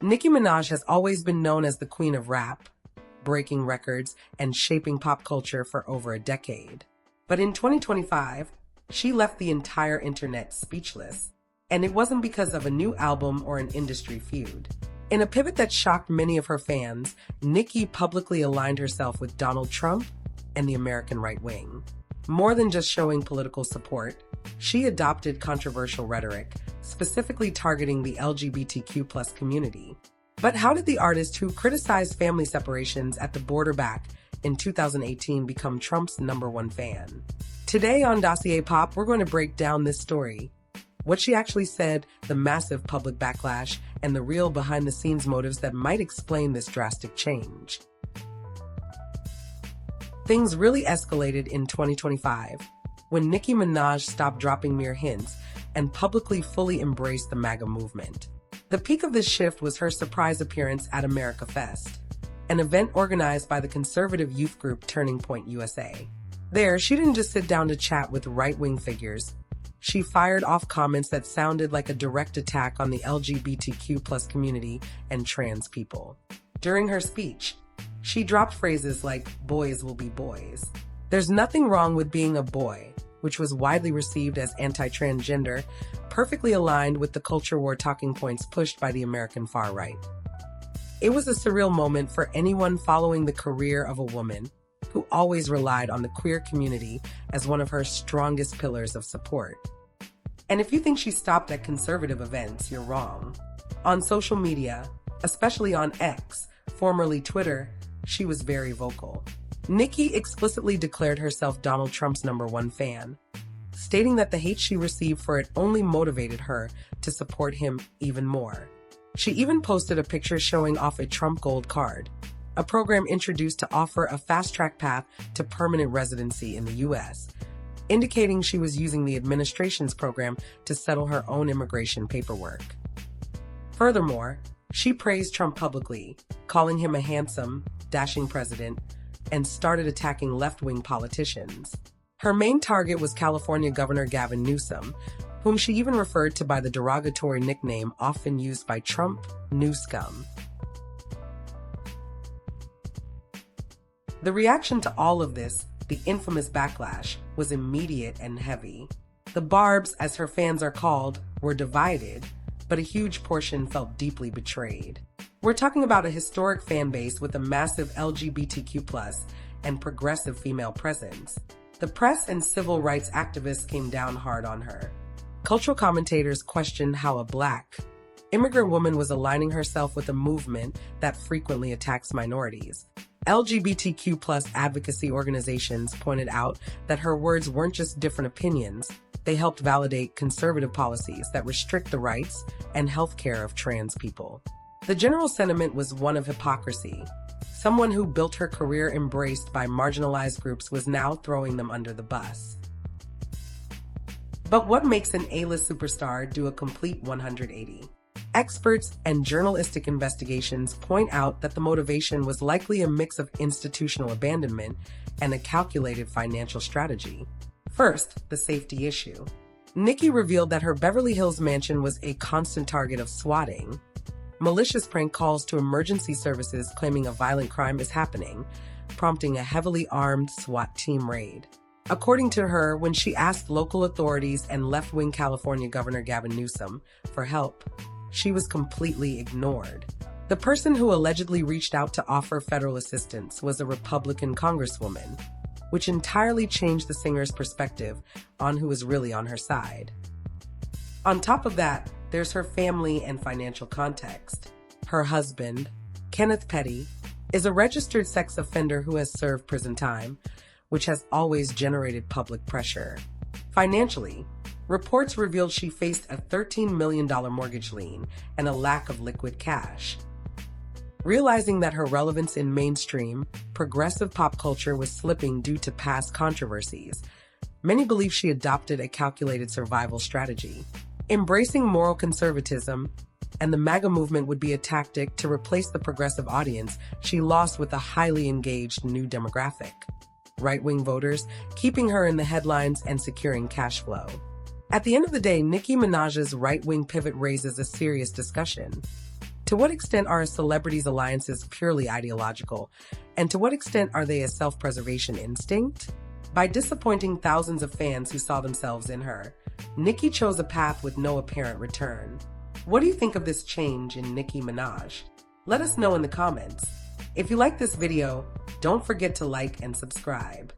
Nicki Minaj has always been known as the queen of rap, breaking records and shaping pop culture for over a decade. But in 2025, she left the entire internet speechless, and it wasn't because of a new album or an industry feud. In a pivot that shocked many of her fans, Nicki publicly aligned herself with Donald Trump and the American right wing. More than just showing political support, she adopted controversial rhetoric, specifically targeting the LGBTQ+ community. But how did the artist who criticized family separations at the border back in 2018 become Trump's #1 fan? Today on Dossier Pop, we're going to break down this story, what she actually said, the massive public backlash, and the real behind-the-scenes motives that might explain this drastic change. Things really escalated in 2025 when Nicki Minaj stopped dropping mere hints and publicly fully embraced the MAGA movement. The peak of this shift was her surprise appearance at America Fest, an event organized by the conservative youth group Turning Point USA. There, she didn't just sit down to chat with right-wing figures. She fired off comments that sounded like a direct attack on the LGBTQ+ community and trans people. During her speech, she dropped phrases like, "boys will be boys." "There's nothing wrong with being a boy," which was widely received as anti-transgender, perfectly aligned with the culture war talking points pushed by the American far right. It was a surreal moment for anyone following the career of a woman who always relied on the queer community as one of her strongest pillars of support. And if you think she stopped at conservative events, you're wrong. On social media, especially on X, formerly Twitter, she was very vocal. Nicki explicitly declared herself Donald Trump's #1 fan, stating that the hate she received for it only motivated her to support him even more. She even posted a picture showing off a Trump Gold card, a program introduced to offer a fast-track path to permanent residency in the U.S., indicating she was using the administration's program to settle her own immigration paperwork. Furthermore, she praised Trump publicly, calling him a handsome, dashing president, and started attacking left-wing politicians. Her main target was California Governor Gavin Newsom, whom she even referred to by the derogatory nickname often used by Trump, "New Scum." The reaction to all of this, the infamous backlash, was immediate and heavy. The Barbs, as her fans are called, were divided, but a huge portion felt deeply betrayed. We're talking about a historic fan base with a massive LGBTQ+ and progressive female presence. The press and civil rights activists came down hard on her. Cultural commentators questioned how a Black, immigrant woman was aligning herself with a movement that frequently attacks minorities. LGBTQ+ advocacy organizations pointed out that her words weren't just different opinions, they helped validate conservative policies that restrict the rights and health care of trans people. The general sentiment was one of hypocrisy. Someone who built her career embraced by marginalized groups was now throwing them under the bus. But what makes an A-list superstar do a complete 180? Experts and journalistic investigations point out that the motivation was likely a mix of institutional abandonment and a calculated financial strategy. First, the safety issue. Nicki revealed that her Beverly Hills mansion was a constant target of swatting. Malicious prank calls to emergency services claiming a violent crime is happening, prompting a heavily armed SWAT team raid. According to her, when she asked local authorities and left-wing California Governor Gavin Newsom for help, she was completely ignored. The person who allegedly reached out to offer federal assistance was a Republican congresswoman, which entirely changed the singer's perspective on who was really on her side. On top of that, there's her family and financial context. Her husband, Kenneth Petty, is a registered sex offender who has served prison time, which has always generated public pressure. Financially, reports revealed she faced a $13 million mortgage lien and a lack of liquid cash. Realizing that her relevance in mainstream, progressive pop culture was slipping due to past controversies, many believe she adopted a calculated survival strategy. Embracing moral conservatism and the MAGA movement would be a tactic to replace the progressive audience she lost with a highly engaged new demographic. Right-wing voters, keeping her in the headlines and securing cash flow. At the end of the day, Nicki Minaj's right-wing pivot raises a serious discussion. To what extent are a celebrity's alliances purely ideological? And to what extent are they a self-preservation instinct? By disappointing thousands of fans who saw themselves in her, Nicki chose a path with no apparent return. What do you think of this change in Nicki Minaj? Let us know in the comments. If you like this video, don't forget to like and subscribe.